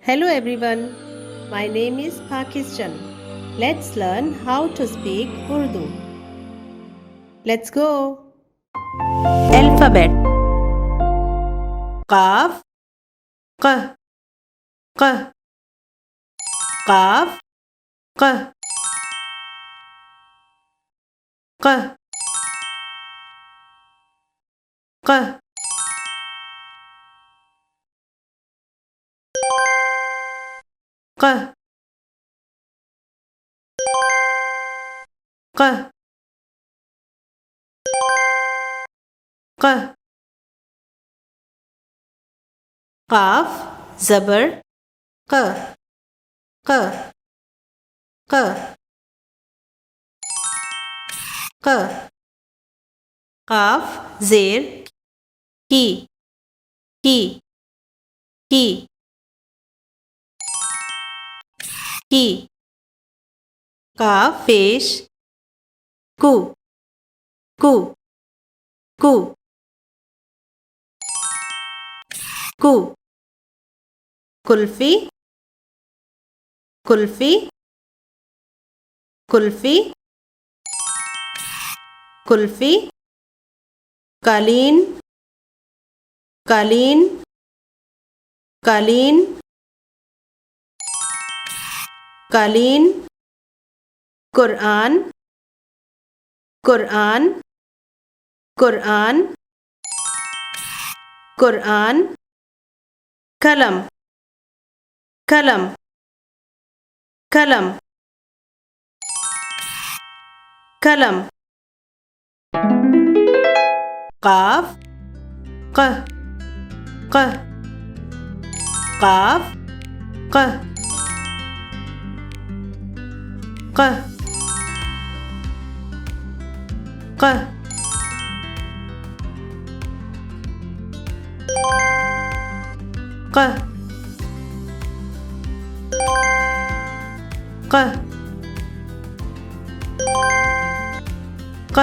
Hello everyone, my name is Pakistan. Let's learn how to speak Urdu. Let's go. Alphabet. Qaf, q, q, qaf, q, q, q, q, q, q. Qaf, zabar, q, q, q, q. Qaf, zer, ki, ki, ki, ki. Qaf, pesh, ku, ku, ku, ku. Kulfi, kulfi, kulfi, kulfi. कालीन, कालीन, कालीन, कालीन. कुरान, कुरान, कुरान, कुरान. कलम, कलम, कलम, कलम. काफ, क, क, काफ, क, क, क. क, क, क.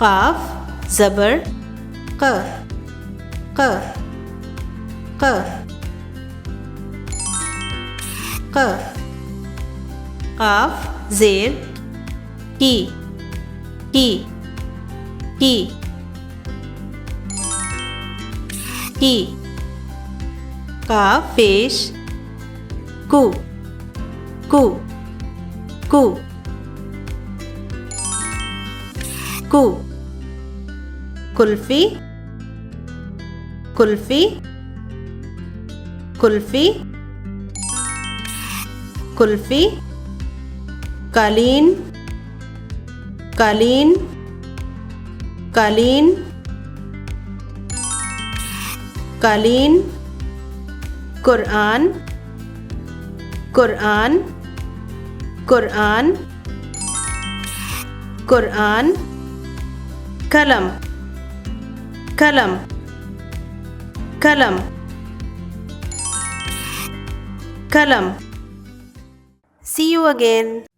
काफ, ज़बर, क, क, क, क. काफ, ज़ेर, की, की, की, की. काफ, पेश, कु, कु, कु, कु. कुल्फी, कुल्फी, कुल्फी, कुल्फी. कालीन, कालीन, कालीन, कालीन. कुरान, कुरान, कुरान, कुरान. कलम, कलम, कलम, कलम. See you again.